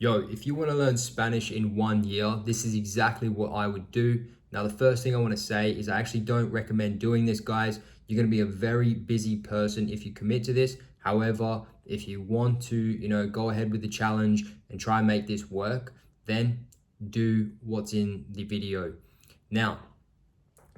Yo, if you want to learn Spanish in 1 year, this is exactly what I would do. Now, the first thing I want to say is I actually don't recommend doing this, guys. You're going to be a very busy person if you commit to this. However, if you want to, go ahead with the challenge and try and make this work, then do what's in the video. Now,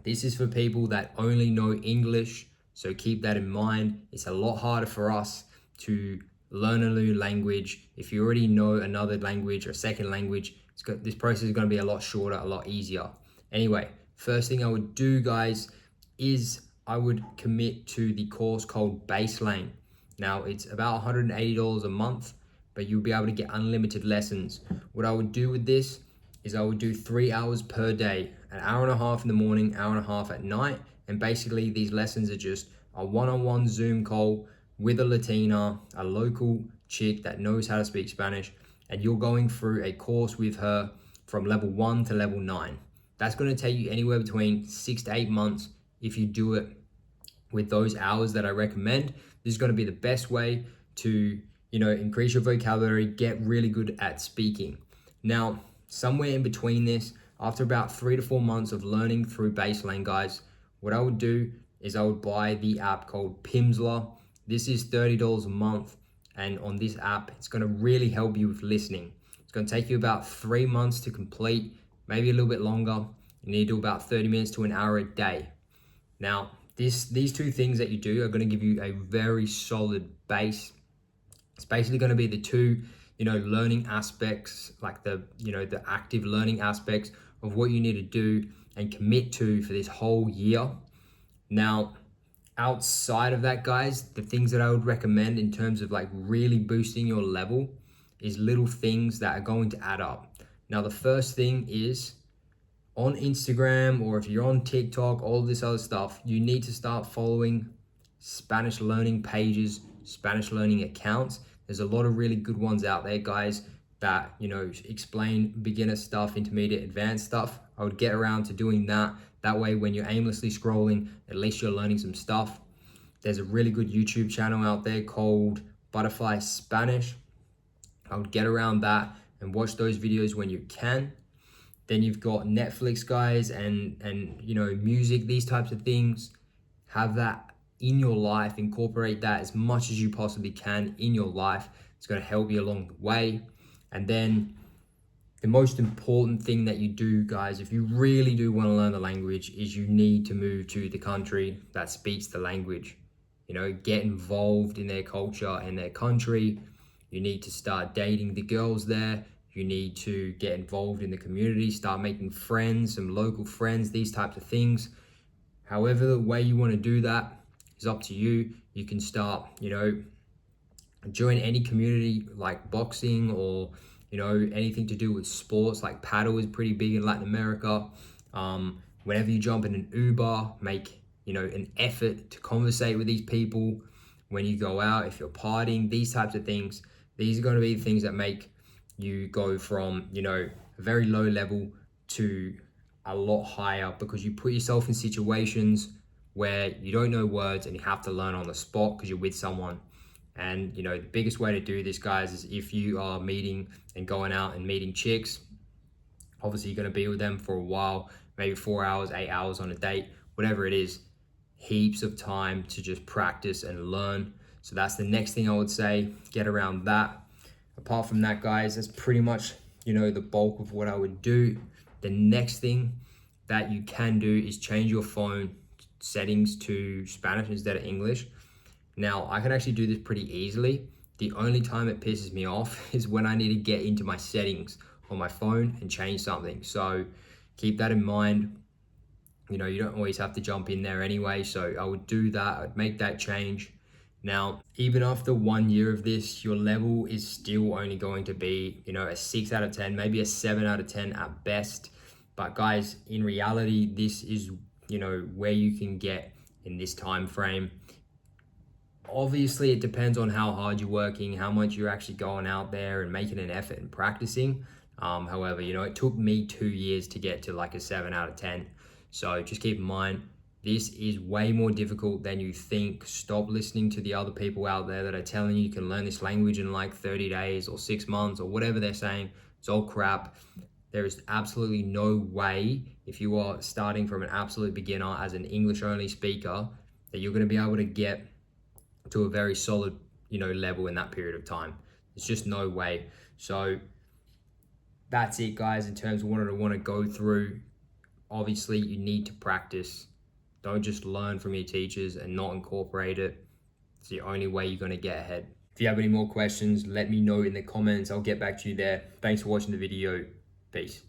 this is for people that only know English, so keep that in mind. It's a lot harder for us to learn a new language. If you already know another language or second language, this process is going to be a lot shorter, a lot easier. Anyway, first thing I would do, guys, is I would commit to the course called Baselang. Now, it's about $180 a month, but you'll be able to get unlimited lessons. What I would do with this is I would do 3 hours per day, an hour and a half in the morning, hour and a half at night. And basically these lessons are just a one-on-one Zoom call with a Latina, a local chick that knows how to speak Spanish. And you're going through a course with her from level 1 to level 9. That's going to take you anywhere between 6 to 8 months if you do it with those hours that I recommend. This is going to be the best way to, increase your vocabulary, get really good at speaking. Now, somewhere in between this, after about 3 to 4 months of learning through Baselang, guys, what I would do is I would buy the app called Pimsleur. This is $30 a month. And on this app, it's going to really help you with listening. It's going to take you about 3 months to complete, maybe a little bit longer. You need to do about 30 minutes to an hour a day. Now, these two things that you do are going to give you a very solid base. It's basically going to be the two, learning aspects, like the active learning aspects of what you need to do and commit to for this whole year. Now, outside of that, guys, the things that I would recommend in terms of like really boosting your level is little things that are going to add up. Now, the first thing is on Instagram, or if you're on TikTok, all this other stuff, you need to start following Spanish learning pages, Spanish learning accounts. There's a lot of really good ones out there, guys, that, explain beginner stuff, intermediate, advanced stuff. I would get around to doing that. That way, when you're aimlessly scrolling, at least you're learning some stuff. There's a really good YouTube channel out there called Butterfly Spanish. I would get around that and watch those videos when you can. Then you've got Netflix, guys, and music, these types of things. Have that in your life, incorporate that as much as you possibly can in your life. It's going to help you along the way. And then the most important thing that you do, guys, if you really do want to learn the language, is you need to move to the country that speaks the language. Get involved in their culture and their country. You need to start dating the girls there. You need to get involved in the community, start making friends, some local friends, these types of things. However, the way you want to do that is up to you. You can start, join any community like boxing or, anything to do with sports, like paddle is pretty big in Latin America. Whenever you jump in an Uber, make, an effort to conversate with these people. When you go out, if you're partying, these types of things, these are going to be the things that make you go from, a very low level to a lot higher, because you put yourself in situations where you don't know words and you have to learn on the spot because you're with someone. And the biggest way to do this, guys, is if you are meeting and going out and meeting chicks, obviously you're going to be with them for a while, maybe 4 hours, 8 hours on a date, whatever it is, heaps of time to just practice and learn. So that's the next thing I would say, get around that. Apart from that, guys, that's pretty much, the bulk of what I would do. The next thing that you can do is change your phone settings to Spanish instead of English. Now, I can actually do this pretty easily. The only time it pisses me off is when I need to get into my settings on my phone and change something. So keep that in mind. You don't always have to jump in there anyway. So I would do that. I'd make that change. Now, even after 1 year of this, your level is still only going to be, a 6 out of 10, maybe a 7 out of 10 at best. But guys, in reality, this is, where you can get in this time frame. Obviously, it depends on how hard you're working, how much you're actually going out there and making an effort and practicing. However, it took me 2 years to get to like a 7 out of 10. So just keep in mind, This is way more difficult than you think. Stop listening to the other people out there that are telling you can learn this language in like 30 days or 6 months or whatever they're saying. It's all crap. There is absolutely no way, if you are starting from an absolute beginner as an English only speaker, that you're going to be able to get to a very solid, level in that period of time. There's just no way. So that's it, guys, in terms of what I want to go through. Obviously, you need to practice. Don't just learn from your teachers and not incorporate it. It's the only way you're going to get ahead. If you have any more questions, let me know in the comments. I'll get back to you there. Thanks for watching the video. Peace.